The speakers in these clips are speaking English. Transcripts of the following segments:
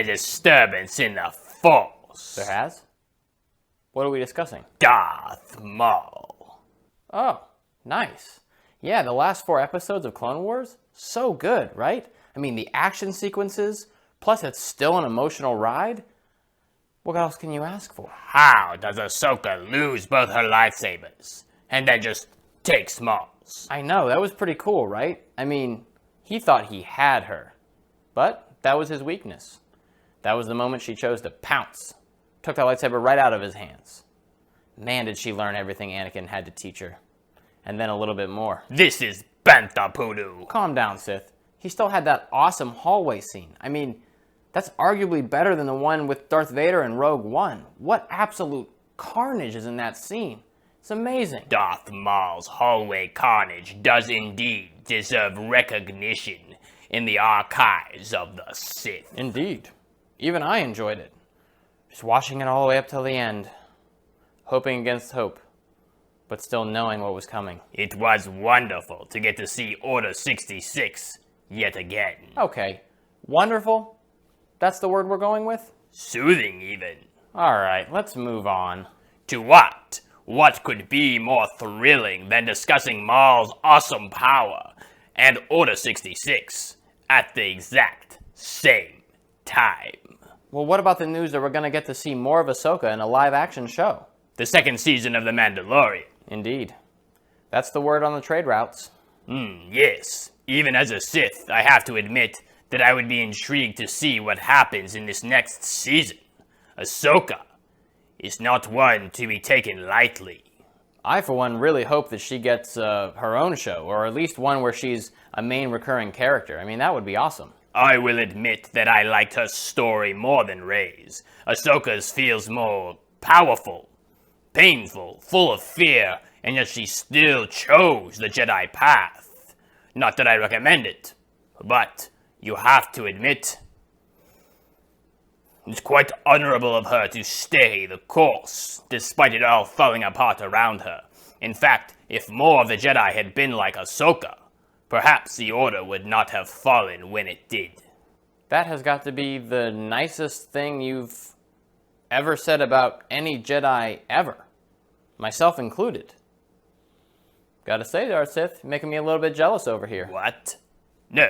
a disturbance in the Force. There has? What are we discussing? Darth Maul. Oh, nice. Yeah, the last 4 episodes of Clone Wars, so good, right? I mean, the action sequences, plus it's still an emotional ride. What else can you ask for? How does Ahsoka lose both her lightsabers and then just takes Maul's? I know, that was pretty cool, right? I mean, he thought he had her, but that was his weakness. That was the moment she chose to pounce. Took that lightsaber right out of his hands. Man, did she learn everything Anakin had to teach her. And then a little bit more. This is Bantha Poodoo. Calm down, Sith. He still had that awesome hallway scene. I mean, that's arguably better than the one with Darth Vader in Rogue One. What absolute carnage is in that scene. It's amazing. Darth Maul's hallway carnage does indeed deserve recognition in the archives of the Sith. Indeed. Even I enjoyed it. Just watching it all the way up till the end. Hoping against hope, but still knowing what was coming. It was wonderful to get to see Order 66 yet again. Okay. Wonderful? That's the word we're going with? Soothing, even. Alright, let's move on. To what? What could be more thrilling than discussing Maul's awesome power and Order 66 at the exact same time? Well, what about the news that we're going to get to see more of Ahsoka in a live-action show? The second season of The Mandalorian. Indeed. That's the word on the trade routes. Yes. Even as a Sith, I have to admit that I would be intrigued to see what happens in this next season. Ahsoka is not one to be taken lightly. I, for one, really hope that she gets her own show, or at least one where she's a main recurring character. I mean, that would be awesome. I will admit that I liked her story more than Rey's. Ahsoka's feels more powerful, painful, full of fear, and yet she still chose the Jedi path. Not that I recommend it, but you have to admit, it's quite honorable of her to stay the course, despite it all falling apart around her. In fact, if more of the Jedi had been like Ahsoka, perhaps the Order would not have fallen when it did. That has got to be the nicest thing you've ever said about any Jedi ever. Myself included. Gotta say, Darth Sith, making me a little bit jealous over here. What? No.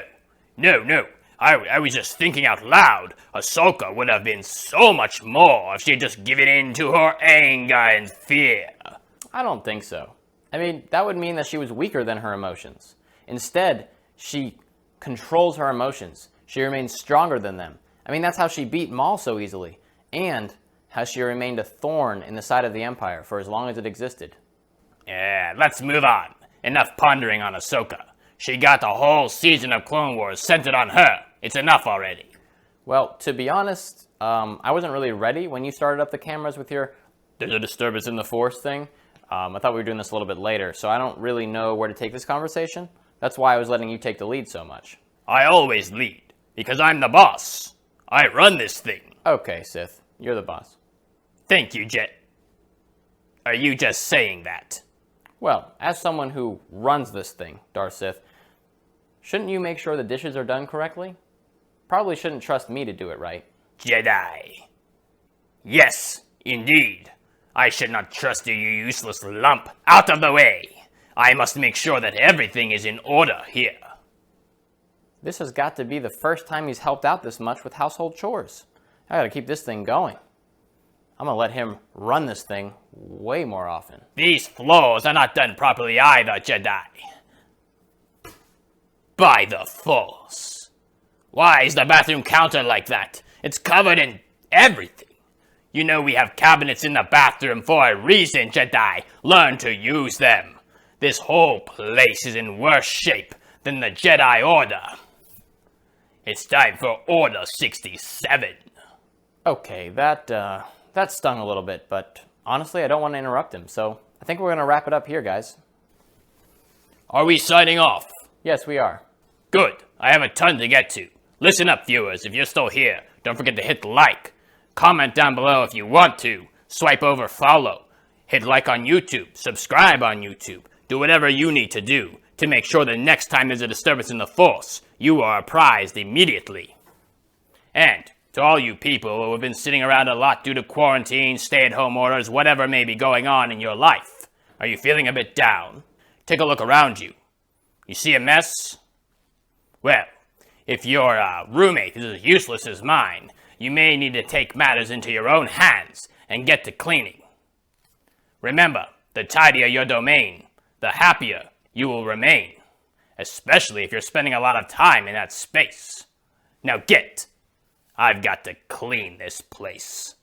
I was just thinking out loud. Ahsoka would have been so much more if she had just given in to her anger and fear. I don't think so. I mean, that would mean that she was weaker than her emotions. Instead, she controls her emotions. She remains stronger than them. I mean, that's how she beat Maul so easily. And how she remained a thorn in the side of the Empire for as long as it existed. Yeah, let's move on. Enough pondering on Ahsoka. She got the whole season of Clone Wars centered on her. It's enough already. Well, to be honest, I wasn't really ready when you started up the cameras with your "there's a disturbance in the Force" thing. I thought we were doing this a little bit later, so I don't really know where to take this conversation. That's why I was letting you take the lead so much. I always lead, because I'm the boss. I run this thing. Okay, Sith, you're the boss. Thank you, Jet. Are you just saying that? Well, as someone who runs this thing, Darth Sith, shouldn't you make sure the dishes are done correctly? Probably shouldn't trust me to do it right. Jedi. Yes, indeed. I should not trust you, you useless lump. Out of the way. I must make sure that everything is in order here. This has got to be the first time he's helped out this much with household chores. I gotta keep this thing going. I'm gonna let him run this thing way more often. These floors are not done properly either, Jedi. By the Force. Why is the bathroom counter like that? It's covered in everything. You know we have cabinets in the bathroom for a reason, Jedi. Learn to use them. This whole place is in worse shape than the Jedi Order. It's time for Order 67. Okay, that stung a little bit, but honestly, I don't want to interrupt him, so I think we're gonna wrap it up here, guys. Are we signing off? Yes, we are. Good. I have a ton to get to. Listen up, viewers. If you're still here, don't forget to hit like. Comment down below if you want to. Swipe over follow. Hit like on YouTube. Subscribe on YouTube. Do whatever you need to do to make sure the next time there's a disturbance in the Force, you are apprised immediately. And To all you people who have been sitting around a lot due to quarantine, stay-at-home orders, whatever may be going on in your life, are you feeling a bit down? Take a look around you. You see a mess? Well, if your roommate is as useless as mine, you may need to take matters into your own hands and get to cleaning. Remember, the tidier your domain, the happier you will remain, especially if you're spending a lot of time in that space. Now get! I've got to clean this place.